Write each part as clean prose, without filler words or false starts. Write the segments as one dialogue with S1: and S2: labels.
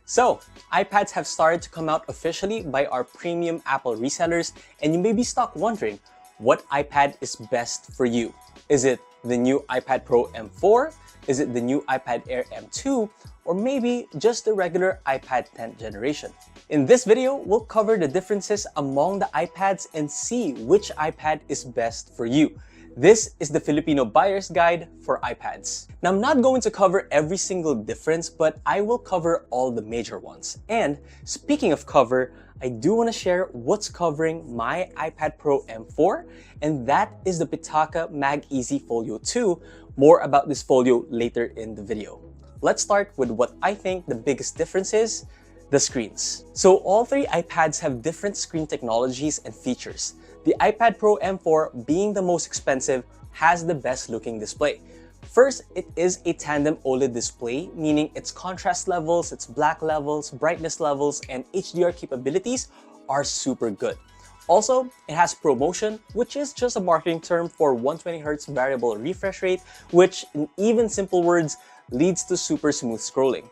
S1: So, iPads have started to come out officially by our premium Apple resellers, and you may be stuck wondering, what iPad is best for you? Is it the new iPad Pro M4? Is it the new iPad Air M2? Or maybe just the regular iPad 10th generation? In this video, we'll cover the differences among the iPads and see which iPad is best for you. This is the Filipino Buyer's Guide for iPads. Now, I'm not going to cover every single difference, but I will cover all the major ones. And speaking of cover, I do want to share what's covering my iPad Pro M4, and that is the Pitaka Mag Easy Folio 2. More about this folio later in the video. Let's start with what I think the biggest difference is: the screens. So all three iPads have different screen technologies and features. The iPad Pro M4, being the most expensive, has the best looking display. First, it is a tandem OLED display, meaning its contrast levels, its black levels, brightness levels, and HDR capabilities are super good. Also, it has ProMotion, which is just a marketing term for 120Hz variable refresh rate, which in even simple words leads to super smooth scrolling.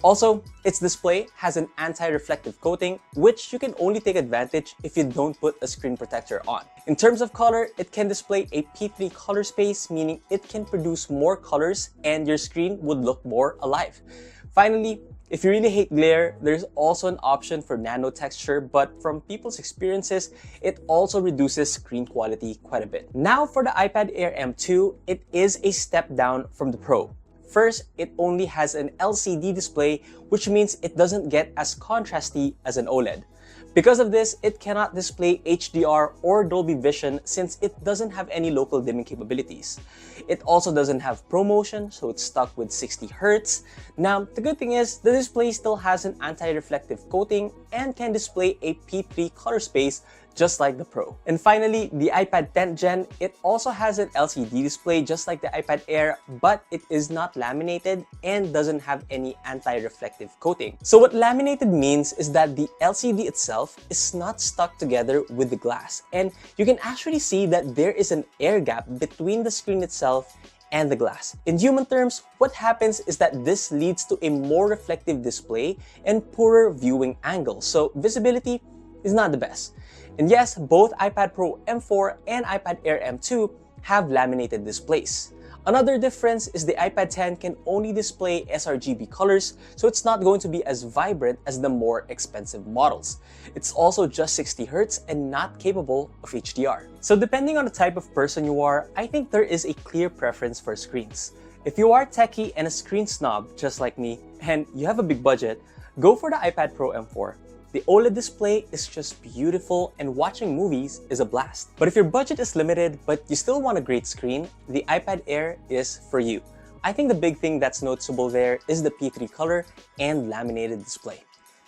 S1: Also, its display has an anti-reflective coating, which you can only take advantage if you don't put a screen protector on. In terms of color, it can display a P3 color space, meaning it can produce more colors and your screen would look more alive. Finally, if you really hate glare, there's also an option for nano texture, but from people's experiences, it also reduces screen quality quite a bit. Now for the iPad Air M2, it is a step down from the Pro. First, it only has an LCD display, which means it doesn't get as contrasty as an OLED. Because of this, it cannot display HDR or Dolby Vision since it doesn't have any local dimming capabilities. It also doesn't have ProMotion, so it's stuck with 60 Hz. Now, the good thing is, the display still has an anti-reflective coating and can display a P3 color space just like the Pro. And finally, the iPad 10th Gen, it also has an LCD display just like the iPad Air, but it is not laminated and doesn't have any anti-reflective coating. So what laminated means is that the LCD itself is not stuck together with the glass, and you can actually see that there is an air gap between the screen itself and the glass. In human terms, what happens is that this leads to a more reflective display and poorer viewing angles, so visibility is not the best. And yes, both iPad Pro M4 and iPad Air M2 have laminated displays. Another difference is the iPad 10 can only display sRGB colors, so it's not going to be as vibrant as the more expensive models. It's also just 60 Hz and not capable of HDR. So depending on the type of person you are, I think there is a clear preference for screens. If you are techie and a screen snob just like me, and you have a big budget, go for the iPad Pro M4. The OLED display is just beautiful and watching movies is a blast. But if your budget is limited but you still want a great screen, the iPad Air is for you. I think the big thing that's noticeable there is the P3 color and laminated display.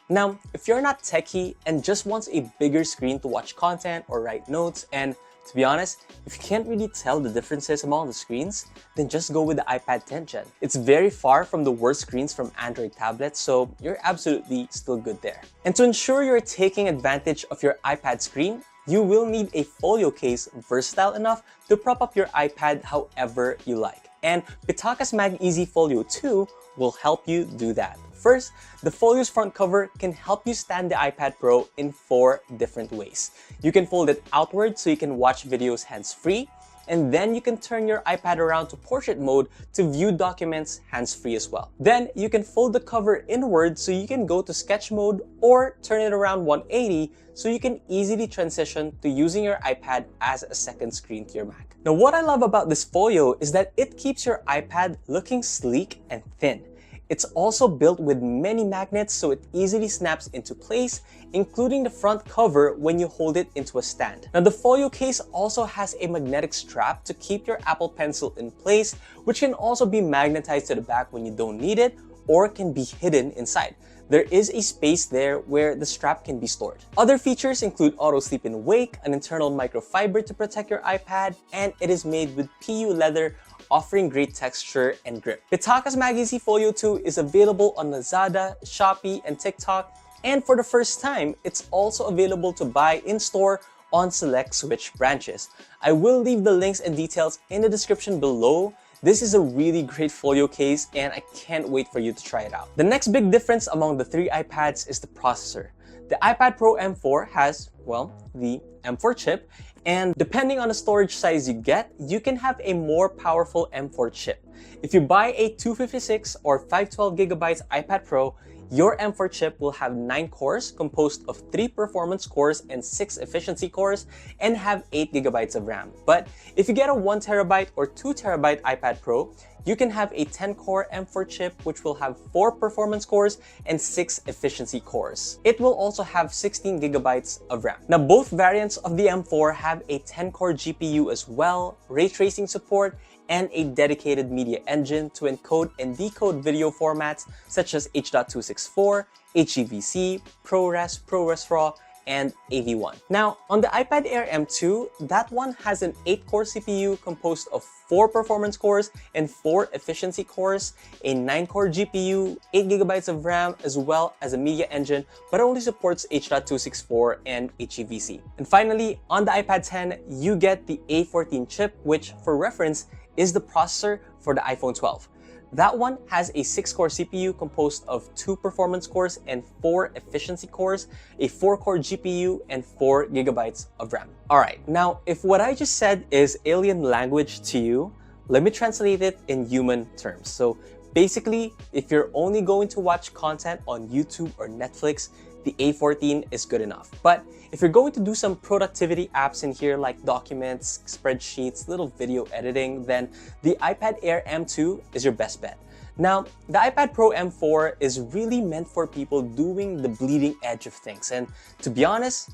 S1: Now, if you're not techie and just wants a bigger screen to watch content or write notes, and to be honest, if you can't really tell the differences among the screens, then just go with the iPad 10th Gen. It's very far from the worst screens from Android tablets, so you're absolutely still good there. And to ensure you're taking advantage of your iPad screen, you will need a folio case versatile enough to prop up your iPad however you like. And Pitaka's Mag Easy Folio 2 will help you do that. First, the folio's front cover can help you stand the iPad Pro in 4 different ways. You can fold it outward so you can watch videos hands-free, and then you can turn your iPad around to portrait mode to view documents hands-free as well. Then you can fold the cover inward so you can go to sketch mode, or turn it around 180 so you can easily transition to using your iPad as a second screen to your Mac. Now, what I love about this folio is that it keeps your iPad looking sleek and thin. It's also built with many magnets so it easily snaps into place, including the front cover when you hold it into a stand. Now, the folio case also has a magnetic strap to keep your Apple Pencil in place, which can also be magnetized to the back when you don't need it, or can be hidden inside. There is a space there where the strap can be stored. Other features include auto sleep and wake, an internal microfiber to protect your iPad, and it is made with PU leather, offering great texture and grip. Pitaka's Mag Easy Folio 2 is available on Lazada, Shopee, and TikTok, and for the first time, it's also available to buy in-store on select Switch branches. I will leave the links and details in the description below. This is a really great folio case and I can't wait for you to try it out. The next big difference among the three iPads is the processor. The iPad Pro M4 has, well, the M4 chip, and depending on the storage size you get, you can have a more powerful M4 chip. If you buy a 256 or 512GB iPad Pro, your M4 chip will have 9 cores composed of 3 performance cores and 6 efficiency cores and have 8GB of RAM. But if you get a 1TB or 2TB iPad Pro, you can have a 10-core M4 chip which will have 4 performance cores and 6 efficiency cores. It will also have 16GB of RAM. Now, both variants of the M4 have a 10-core GPU as well, ray tracing support, and a dedicated media engine to encode and decode video formats such as H.264, HEVC, ProRes, ProRes RAW, and AV1. Now, on the iPad Air M2, that one has an 8-core CPU composed of 4 performance cores and 4 efficiency cores, a 9-core GPU, 8GB of RAM, as well as a media engine, but only supports H.264 and HEVC. And finally, on the iPad 10, you get the A14 chip, which, for reference, is the processor for the iPhone 12. That one has a 6-core CPU composed of 2 performance cores and 4 efficiency cores, a 4-core GPU, and 4GB of RAM. Alright, now if what I just said is alien language to you, let me translate it in human terms. So basically, if you're only going to watch content on YouTube or Netflix, the A14 is good enough. But if you're going to do some productivity apps in here like documents, spreadsheets, little video editing, then the iPad Air M2 is your best bet. Now, the iPad Pro M4 is really meant for people doing the bleeding edge of things. And to be honest,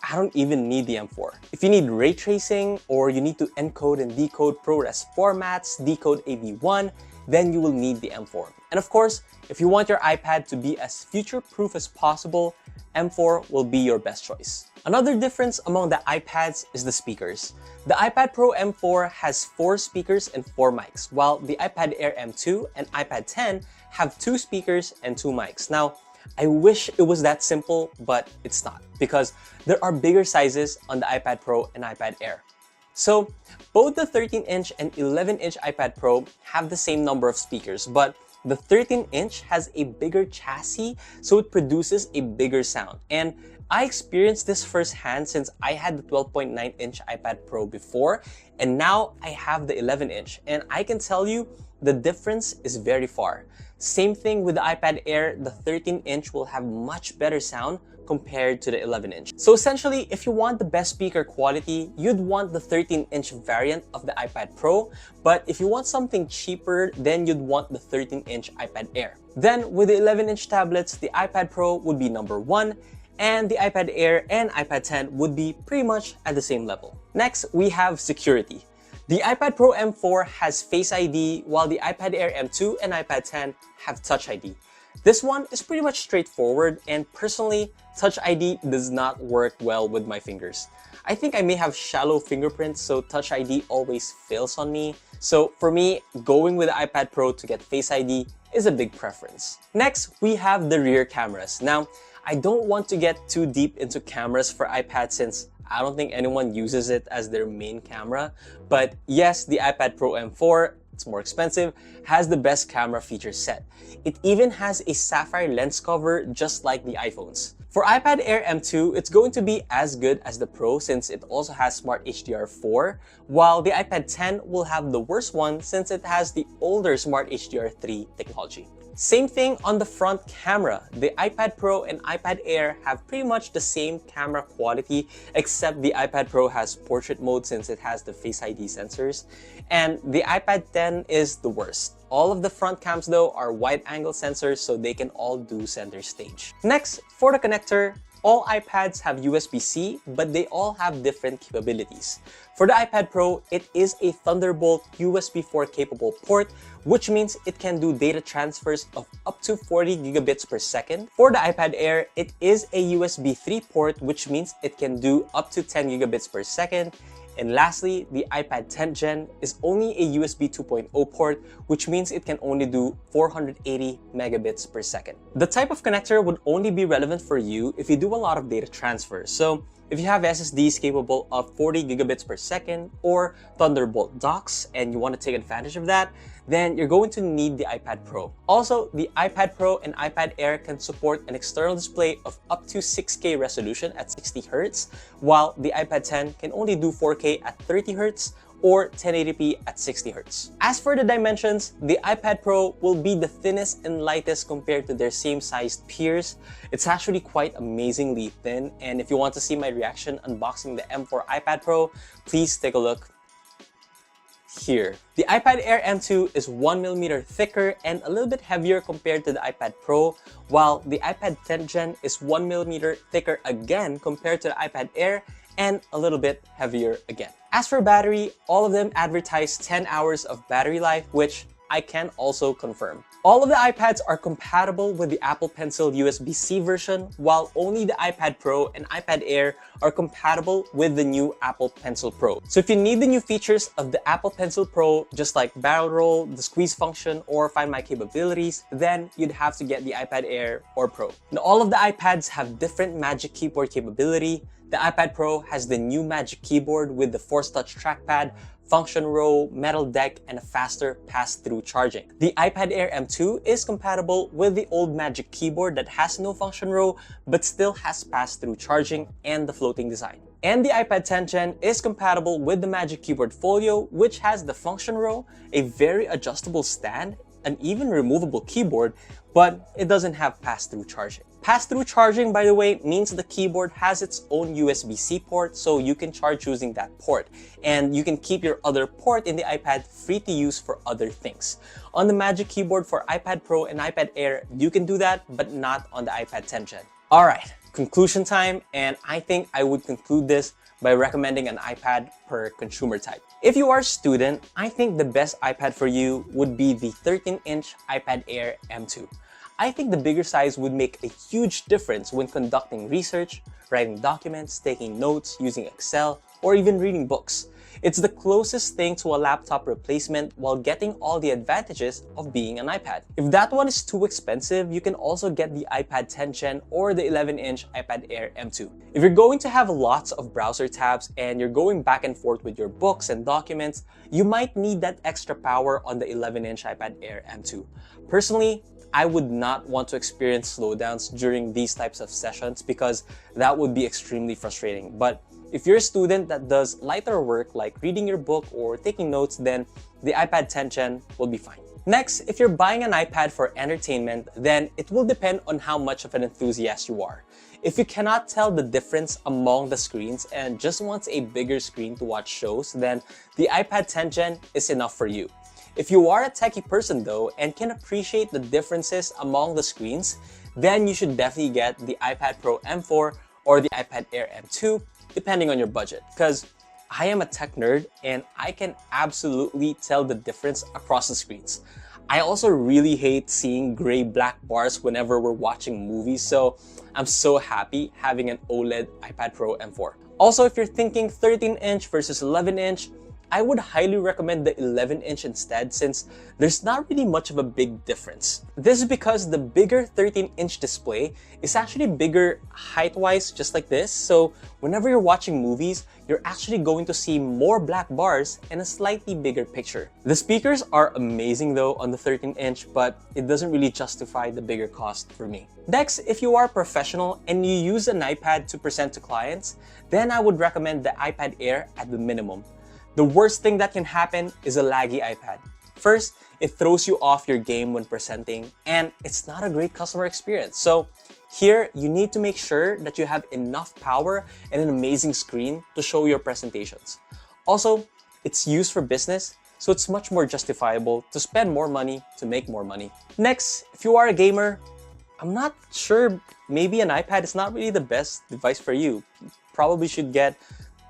S1: I don't even need the M4. If you need ray tracing or you need to encode and decode ProRes formats, decode AV1, then you will need the M4. And of course, if you want your iPad to be as future-proof as possible, M4 will be your best choice. Another difference among the iPads is the speakers. The iPad Pro M4 has 4 speakers and 4 mics, while the iPad Air M2 and iPad 10 have 2 speakers and 2 mics. Now, I wish it was that simple, but it's not, because there are bigger sizes on the iPad Pro and iPad Air. So, both the 13-inch and 11-inch iPad Pro have the same number of speakers, but the 13-inch has a bigger chassis, so it produces a bigger sound. And I experienced this firsthand since I had the 12.9-inch iPad Pro before, and now I have the 11-inch, and I can tell you the difference is very far. Same thing with the iPad Air, the 13-inch will have much better sound compared to the 11-inch. So essentially, if you want the best speaker quality, you'd want the 13-inch variant of the iPad Pro, but if you want something cheaper, then you'd want the 13-inch iPad Air. Then with the 11-inch tablets, the iPad Pro would be number 1, and the iPad Air and iPad 10 would be pretty much at the same level. Next, we have security. The iPad Pro M4 has Face ID, while the iPad Air M2 and iPad 10 have Touch ID. This one is pretty much straightforward, and personally, Touch ID does not work well with my fingers. I think I may have shallow fingerprints, so Touch ID always fails on me. So for me, going with the iPad Pro to get Face ID is a big preference. Next, we have the rear cameras. Now, I don't want to get too deep into cameras for iPad since I don't think anyone uses it as their main camera. But yes, the iPad Pro M4, it's more expensive, has the best camera feature set. It even has a sapphire lens cover just like the iPhones. For iPad Air M2, it's going to be as good as the Pro since it also has Smart HDR4, while the iPad 10 will have the worst one since it has the older Smart HDR3 technology. Same thing on the front camera. The iPad Pro and iPad Air have pretty much the same camera quality, except the iPad Pro has portrait mode since it has the Face ID sensors, and the iPad 10 is the worst. All of the front cams though are wide-angle sensors, so they can all do center stage. Next, for the connector, all iPads have USB-C, but they all have different capabilities. For the iPad Pro, it is a Thunderbolt USB 4 capable port, which means it can do data transfers of up to 40 gigabits per second. For the iPad Air, it is a USB 3 port, which means it can do up to 10 gigabits per second. And lastly, the iPad 10th Gen is only a USB 2.0 port, which means it can only do 480 megabits per second. The type of connector would only be relevant for you if you do a lot of data transfer. So if you have SSDs capable of 40 gigabits per second or Thunderbolt docks and you want to take advantage of that, then you're going to need the iPad Pro. Also, the iPad Pro and iPad Air can support an external display of up to 6K resolution at 60 Hz, while the iPad 10 can only do 4K at 30 Hz or 1080p at 60 Hz. As for the dimensions, the iPad Pro will be the thinnest and lightest compared to their same-sized peers. It's actually quite amazingly thin, and if you want to see my reaction unboxing the M4 iPad Pro, please take a look here. The iPad Air M2 is 1mm thicker and a little bit heavier compared to the iPad Pro, while the iPad 10th Gen is 1mm thicker again compared to the iPad Air and a little bit heavier again. As for battery, all of them advertise 10 hours of battery life, which I can also confirm. All of the iPads are compatible with the Apple Pencil USB-C version, while only the iPad Pro and iPad Air are compatible with the new Apple Pencil Pro. So if you need the new features of the Apple Pencil Pro, just like barrel roll, the squeeze function, or Find My capabilities, then you'd have to get the iPad Air or Pro. Now, all of the iPads have different Magic Keyboard capability. The iPad Pro has the new Magic Keyboard with the Force Touch trackpad, function row, metal deck, and a faster pass-through charging. The iPad Air M2 is compatible with the old Magic Keyboard that has no function row but still has pass-through charging and the floating design. And the iPad 10th Gen is compatible with the Magic Keyboard Folio, which has the function row, a very adjustable stand, an even removable keyboard, but it doesn't have pass-through charging. Pass-through charging, by the way, means the keyboard has its own USB-C port, so you can charge using that port. And you can keep your other port in the iPad free to use for other things. On the Magic Keyboard for iPad Pro and iPad Air, you can do that, but not on the iPad 10th Gen. Alright, conclusion time, and I think I would conclude this by recommending an iPad per consumer type. If you are a student, I think the best iPad for you would be the 13-inch iPad Air M2. I think the bigger size would make a huge difference when conducting research, writing documents, taking notes, using Excel, or even reading books. It's the closest thing to a laptop replacement while getting all the advantages of being an iPad. If that one is too expensive, you can also get the iPad 10th Gen or the 11-inch iPad Air M2. If you're going to have lots of browser tabs and you're going back and forth with your books and documents, you might need that extra power on the 11-inch iPad Air M2. Personally, I would not want to experience slowdowns during these types of sessions because that would be extremely frustrating. But if you're a student that does lighter work like reading your book or taking notes, then the iPad 10th Gen will be fine. Next, if you're buying an iPad for entertainment, then it will depend on how much of an enthusiast you are. If you cannot tell the difference among the screens and just wants a bigger screen to watch shows, then the iPad 10th Gen is enough for you. If you are a techie person though and can appreciate the differences among the screens, then you should definitely get the iPad Pro M4 or the iPad Air M2, depending on your budget. Because I am a tech nerd and I can absolutely tell the difference across the screens. I also really hate seeing gray-black bars whenever we're watching movies, so I'm so happy having an OLED iPad Pro M4. Also, if you're thinking 13-inch versus 11-inch, I would highly recommend the 11-inch instead since there's not really much of a big difference. This is because the bigger 13-inch display is actually bigger height-wise, just like this. So whenever you're watching movies, you're actually going to see more black bars and a slightly bigger picture. The speakers are amazing though on the 13-inch, but it doesn't really justify the bigger cost for me. Next, if you are a professional and you use an iPad to present to clients, then I would recommend the iPad Air at the minimum. The worst thing that can happen is a laggy iPad. First, it throws you off your game when presenting, and it's not a great customer experience. So here, you need to make sure that you have enough power and an amazing screen to show your presentations. Also, it's used for business, so it's much more justifiable to spend more money to make more money. Next, if you are a gamer, I'm not sure, maybe an iPad is not really the best device for you. You probably should get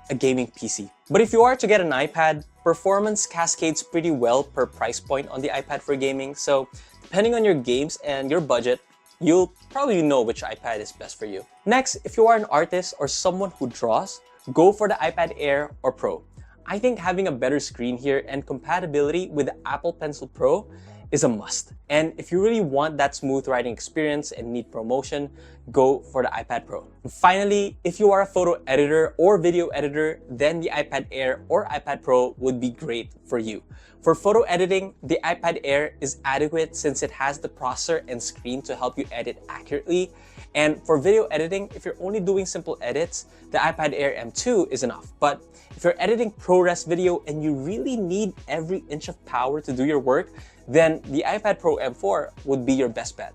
S1: a gaming PC. But if you are to get an iPad, performance cascades pretty well per price point on the iPad for gaming, so depending on your games and your budget, you'll probably know which iPad is best for you. Next, if you are an artist or someone who draws, go for the iPad Air or Pro. I think having a better screen here and compatibility with the Apple Pencil Pro is a must. And if you really want that smooth writing experience and need promotion, go for the iPad Pro. And finally, if you are a photo editor or video editor, then the iPad Air or iPad Pro would be great for you. For photo editing, the iPad Air is adequate since it has the processor and screen to help you edit accurately. And for video editing, if you're only doing simple edits, the iPad Air M2 is enough. But if you're editing ProRes video and you really need every inch of power to do your work, then the iPad Pro M4 would be your best bet.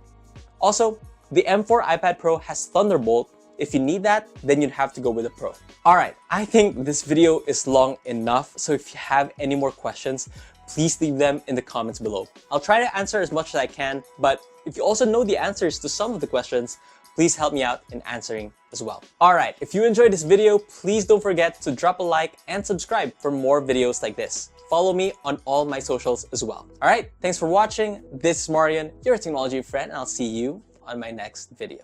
S1: Also, the M4 iPad Pro has Thunderbolt. If you need that, then you'd have to go with the Pro. Alright, I think this video is long enough, so if you have any more questions, please leave them in the comments below. I'll try to answer as much as I can, but if you also know the answers to some of the questions, please help me out in answering as well. Alright, if you enjoyed this video, please don't forget to drop a like and subscribe for more videos like this. Follow me on all my socials as well. Alright, thanks for watching. This is Marian, your technology friend, and I'll see you on my next video.